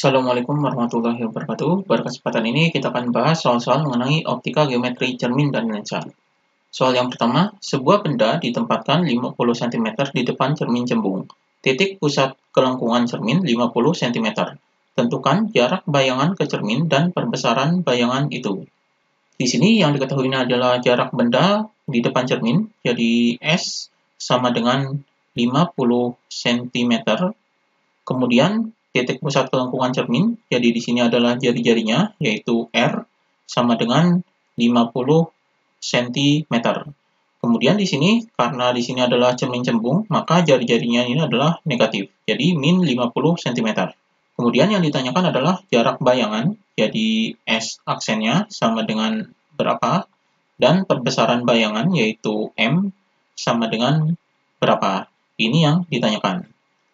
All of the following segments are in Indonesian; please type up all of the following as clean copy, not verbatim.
Assalamualaikum warahmatullahi wabarakatuh. Pada kesempatan ini kita akan bahas soal-soal mengenai optika geometri cermin dan lensa. Soal yang pertama, sebuah benda ditempatkan 50 cm di depan cermin cembung. Titik pusat kelengkungan cermin 50 cm. Tentukan jarak bayangan ke cermin dan perbesaran bayangan itu. Di sini yang diketahui adalah jarak benda di depan cermin, jadi S sama dengan 50 cm. Kemudian titik pusat kelengkungan cermin, jadi di sini adalah jari-jarinya, yaitu R, sama dengan 50 cm. Kemudian di sini, karena di sini adalah cermin cembung, maka jari-jarinya ini adalah negatif, jadi min 50 cm. Kemudian yang ditanyakan adalah jarak bayangan, jadi S aksennya sama dengan berapa, dan perbesaran bayangan, yaitu M, sama dengan berapa. Ini yang ditanyakan.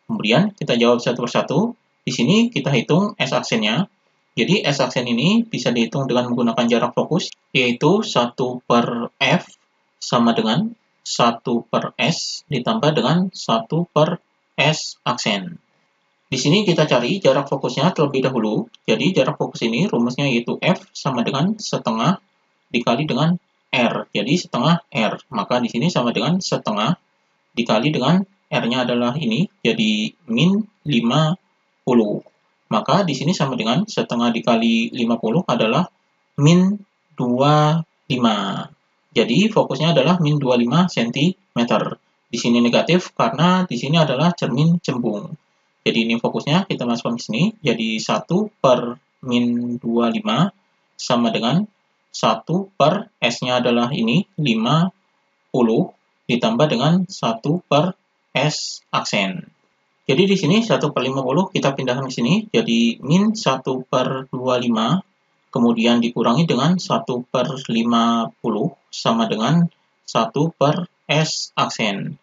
Kemudian kita jawab satu persatu. Di sini kita hitung S aksennya. Jadi S aksen ini bisa dihitung dengan menggunakan jarak fokus, yaitu 1 per F sama dengan 1 per S ditambah dengan 1 per S aksen. Di sini kita cari jarak fokusnya terlebih dahulu. Jadi jarak fokus ini rumusnya yaitu F sama dengan setengah dikali dengan R. Jadi setengah R. Maka di sini sama dengan setengah dikali dengan R-nya adalah ini, jadi min 50. Maka di sini sama dengan setengah dikali 50 adalah min 25. Jadi fokusnya adalah min 25 cm. Di sini negatif karena di sini adalah cermin cembung. Jadi ini fokusnya kita masukkan ke sini, jadi 1 per min 25 sama dengan 1 per S-nya adalah ini, 50, ditambah dengan 1 per S aksen. Jadi di sini 1 per 50 kita pindahkan ke sini, jadi min 1 per 25, kemudian dikurangi dengan 1 per 50, sama dengan 1 per S aksen.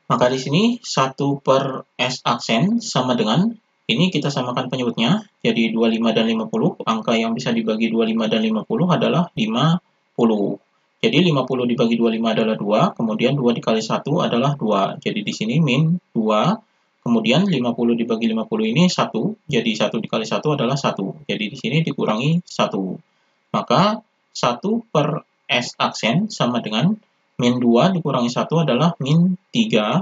Maka di sini 1 per S aksen sama dengan, ini kita samakan penyebutnya, jadi 25 dan 50, angka yang bisa dibagi 25 dan 50 adalah 50. Jadi 50 dibagi 25 adalah 2, kemudian 2 dikali 1 adalah 2. Jadi di sini min 2, kemudian 50 dibagi 50 ini 1, jadi 1 dikali 1 adalah 1. Jadi di sini dikurangi 1. Maka 1 per S aksen sama dengan min 2 dikurangi 1 adalah min 3,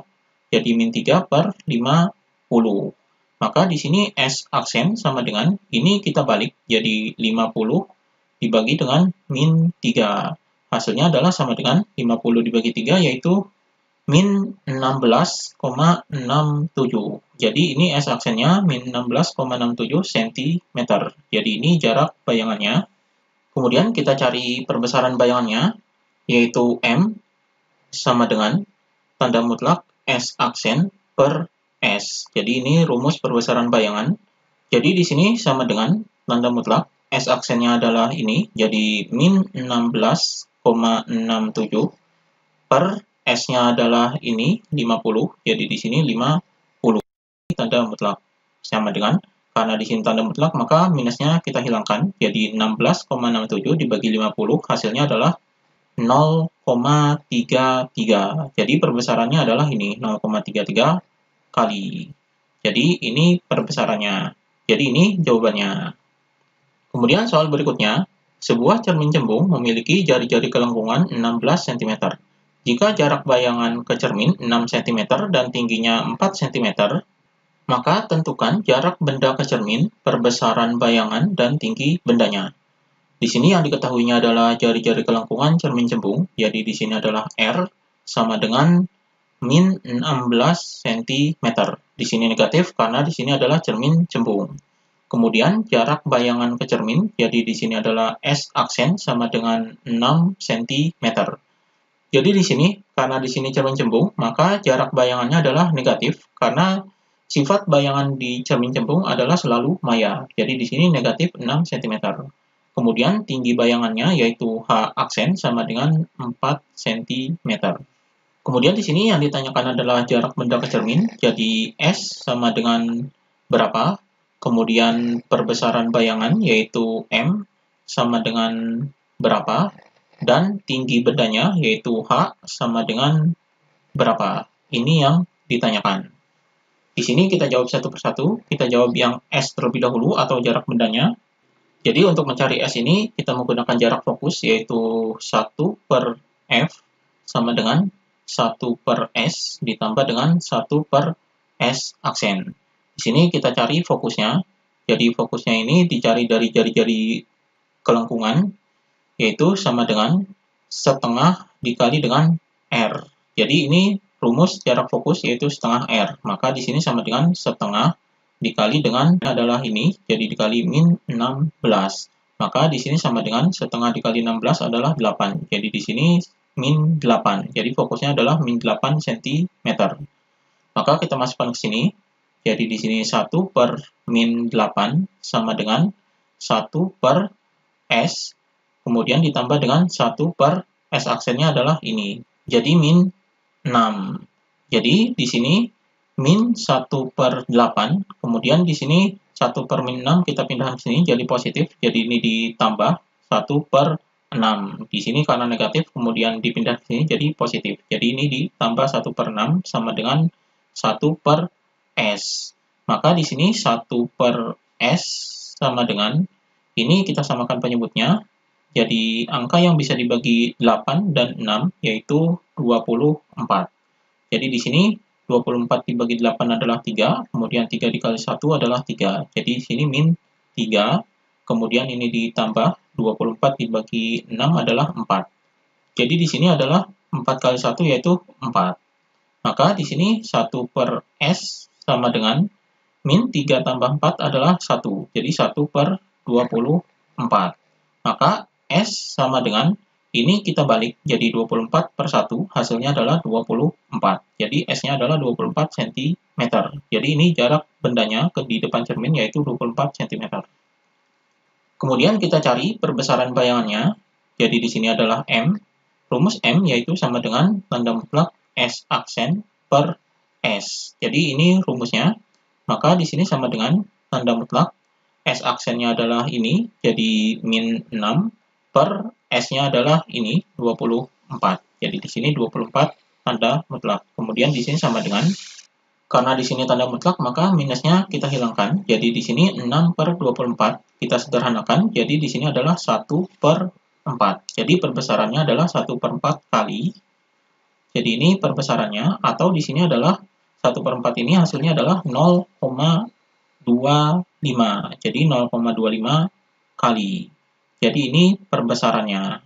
jadi min 3 per 50. Maka di sini S aksen sama dengan, ini kita balik, jadi 50 dibagi dengan min 3. Hasilnya adalah sama dengan 50 dibagi 3, yaitu min 16,67. Jadi ini S aksennya min 16,67 cm. Jadi ini jarak bayangannya. Kemudian kita cari perbesaran bayangannya, yaitu M sama dengan tanda mutlak S aksen per S. Jadi ini rumus perbesaran bayangan. Jadi di sini sama dengan tanda mutlak S aksennya adalah ini, jadi min 16,67 per S-nya adalah ini 50, jadi di sini 50. Tanda mutlak sama dengan, karena di sini tanda mutlak maka minusnya kita hilangkan, jadi 16,67 dibagi 50 hasilnya adalah 0,33. Jadi perbesarannya adalah ini 0,33 kali. Jadi ini perbesarannya. Jadi ini jawabannya. Kemudian soal berikutnya, sebuah cermin cembung memiliki jari-jari kelengkungan 16 cm. Jika jarak bayangan ke cermin 6 cm dan tingginya 4 cm, maka tentukan jarak benda ke cermin, perbesaran bayangan, dan tinggi bendanya. Di sini yang diketahuinya adalah jari-jari kelengkungan cermin cembung, jadi di sini adalah R sama dengan min 16 cm. Di sini negatif karena di sini adalah cermin cembung. Kemudian jarak bayangan ke cermin, jadi di sini adalah S aksen sama dengan 6 cm. Jadi di sini, karena di sini cermin cembung, maka jarak bayangannya adalah negatif, karena sifat bayangan di cermin cembung adalah selalu maya. Jadi di sini negatif 6 cm. Kemudian tinggi bayangannya yaitu H aksen sama dengan 4 cm. Kemudian di sini yang ditanyakan adalah jarak benda ke cermin, jadi S sama dengan berapa? Kemudian perbesaran bayangan yaitu M sama dengan berapa, dan tinggi bendanya yaitu H sama dengan berapa. Ini yang ditanyakan. Di sini kita jawab satu persatu, kita jawab yang S terlebih dahulu atau jarak bendanya. Jadi untuk mencari S ini kita menggunakan jarak fokus yaitu 1 per F sama dengan 1 per S ditambah dengan 1 per S aksen. Di sini kita cari fokusnya. Jadi fokusnya ini dicari dari jari-jari kelengkungan yaitu sama dengan setengah dikali dengan R. Jadi ini rumus jarak fokus yaitu setengah R. Maka di sini sama dengan setengah dikali dengan adalah ini, jadi dikali min 16. Maka di sini sama dengan setengah dikali 16 adalah 8. Jadi di sini min 8. Jadi fokusnya adalah min 8 cm. Maka kita masukkan ke sini. Jadi di sini 1 per min 8 sama dengan 1 per S. Kemudian ditambah dengan 1 per S aksennya adalah ini. Jadi min 6. Jadi di sini min 1 per 8, kemudian di sini 1 per min 6 kita pindahkan ke sini jadi positif, jadi ini ditambah 1 per 6. Di sini karena negatif, kemudian dipindah ke sini jadi positif. Jadi ini ditambah 1 per 6 sama dengan 1 per S. Maka di sini 1 per S sama dengan, ini kita samakan penyebutnya, jadi angka yang bisa dibagi 8 dan 6 yaitu 24. Jadi di sini 24 dibagi 8 adalah 3, kemudian 3 dikali 1 adalah 3. Jadi di sini min 3, kemudian ini ditambah 24 dibagi 6 adalah 4. Jadi di sini adalah 4 kali 1 yaitu 4. Maka di sini 1 per S sama dengan min 3 tambah 4 adalah 1. Jadi 1 per 24. Maka S sama dengan ini kita balik jadi 24 per 1, hasilnya adalah 24. Jadi S-nya adalah 24 cm. Jadi ini jarak bendanya di depan cermin yaitu 24 cm. Kemudian kita cari perbesaran bayangannya. Jadi di sini adalah M. Rumus M yaitu sama dengan tanda mutlak S aksen per S. Jadi ini rumusnya. Maka di sini sama dengan tanda mutlak S aksennya adalah ini, jadi min 6 per S-nya adalah ini, 24. Jadi di sini 24 tanda mutlak. Kemudian di sini sama dengan, karena di sini tanda mutlak, maka minusnya kita hilangkan. Jadi di sini 6 per 24, kita sederhanakan. Jadi di sini adalah 1 per 4. Jadi perbesarannya adalah 1 per 4 kali. Jadi ini perbesarannya, atau di sini adalah 1 per 4 ini hasilnya adalah 0,25. Jadi 0,25 kali. Jadi ini perbesarannya.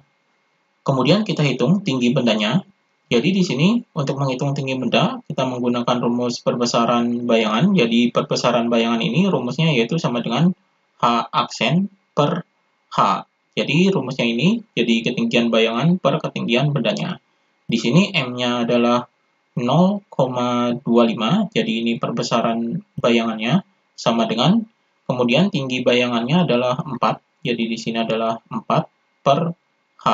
Kemudian kita hitung tinggi bendanya. Jadi di sini untuk menghitung tinggi benda, kita menggunakan rumus perbesaran bayangan. Jadi perbesaran bayangan ini rumusnya yaitu sama dengan H aksen per H. Jadi rumusnya ini jadi ketinggian bayangan per ketinggian bendanya. Di sini M-nya adalah 0,25. Jadi ini perbesaran bayangannya sama dengan, kemudian tinggi bayangannya adalah 4. Jadi di sini adalah 4 per H.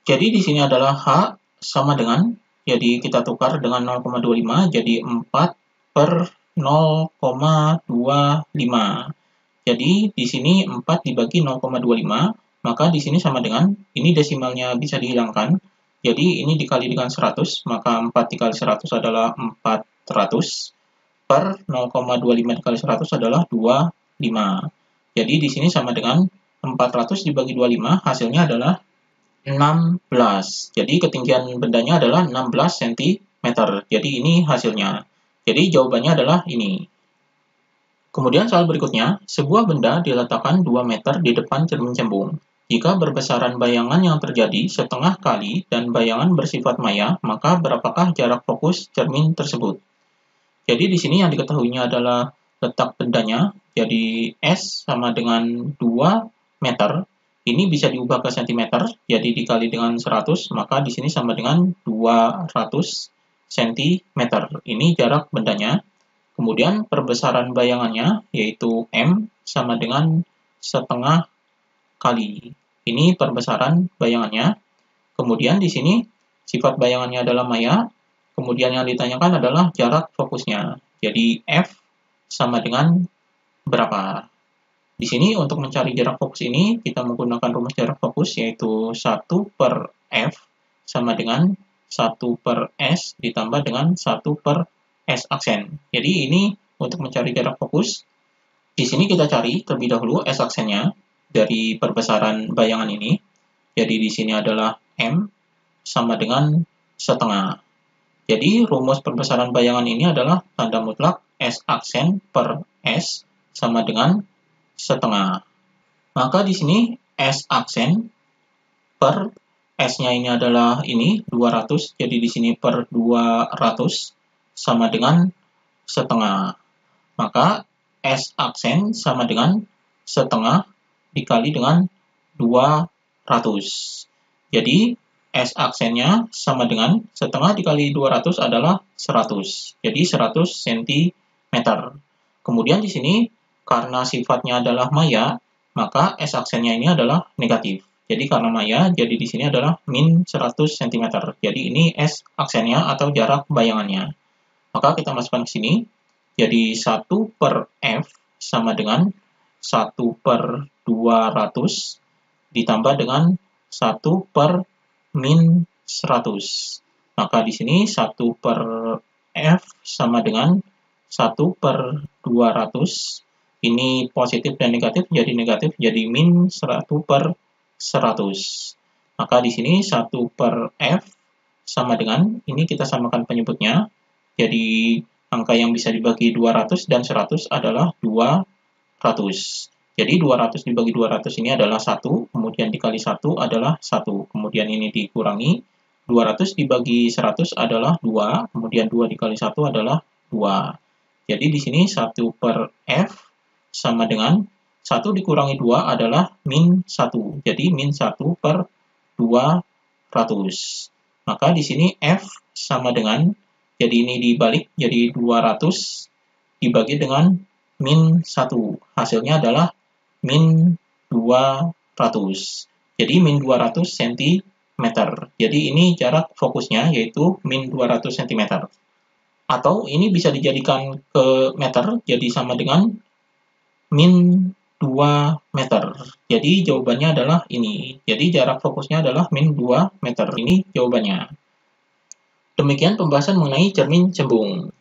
Jadi di sini adalah H sama dengan, jadi kita tukar dengan 0,25, jadi 4 per 0,25. Jadi di sini 4 dibagi 0,25, maka di sini sama dengan, ini desimalnya bisa dihilangkan, jadi ini dikali dengan 100, maka 4 dikali 100 adalah 400, per 0,25 dikali 100 adalah 25. Jadi di sini sama dengan 400 dibagi 25, hasilnya adalah 16. Jadi ketinggian bendanya adalah 16 cm. Jadi ini hasilnya. Jadi jawabannya adalah ini. Kemudian soal berikutnya, sebuah benda diletakkan 2 meter di depan cermin cembung. Jika berbesaran bayangan yang terjadi setengah kali dan bayangan bersifat maya, maka berapakah jarak fokus cermin tersebut? Jadi di sini yang diketahuinya adalah letak bendanya, jadi S sama dengan 2 meter, ini bisa diubah ke cm, jadi dikali dengan 100, maka di sini sama dengan 200 cm. Ini jarak bendanya. Kemudian perbesaran bayangannya, yaitu M sama dengan setengah kali. Ini perbesaran bayangannya. Kemudian di sini sifat bayangannya adalah maya. Kemudian yang ditanyakan adalah jarak fokusnya. Jadi F sama dengan berapa? Di sini untuk mencari jarak fokus ini, kita menggunakan rumus jarak fokus yaitu 1 per F sama dengan 1 per S ditambah dengan 1 per S aksen. Jadi ini untuk mencari jarak fokus. Di sini kita cari terlebih dahulu S aksennya dari perbesaran bayangan ini. Jadi di sini adalah M sama dengan setengah. Jadi rumus perbesaran bayangan ini adalah tanda mutlak S aksen per S sama dengan setengah. Maka di sini S aksen per S-nya ini adalah ini 200, jadi di sini per 200 sama dengan setengah. Maka S aksen sama dengan setengah dikali dengan 200. Jadi S aksennya sama dengan setengah dikali 200 adalah 100. Jadi 100 cm. Kemudian di sini karena sifatnya adalah maya, maka S aksennya ini adalah negatif. Jadi karena maya, jadi di sini adalah min 100 cm. Jadi ini S aksennya atau jarak bayangannya. Maka kita masukkan ke sini. Jadi 1 per F sama dengan 1 per 200 ditambah dengan 1 per min 100. Maka di sini 1 per F sama dengan 1 per 200. Ini positif dan negatif, jadi min 1 per 100. Maka di sini 1 per F sama dengan, ini kita samakan penyebutnya, jadi angka yang bisa dibagi 200 dan 100 adalah 200. Jadi 200 dibagi 200 ini adalah 1, kemudian dikali 1 adalah 1. Kemudian ini dikurangi, 200 dibagi 100 adalah 2, kemudian 2 dikali 1 adalah 2. Jadi di sini 1 per F sama dengan 1 dikurangi 2 adalah min 1. Jadi min 1 per 200. Maka di sini F sama dengan, jadi ini dibalik, jadi 200 dibagi dengan min 1. Hasilnya adalah min 200. Jadi min 200 cm. Jadi ini jarak fokusnya yaitu min 200 cm. Atau ini bisa dijadikan ke meter, jadi sama dengan min 2 meter. Jadi jawabannya adalah ini. Jadi jarak fokusnya adalah min 2 meter. Ini jawabannya. Demikian pembahasan mengenai cermin cembung.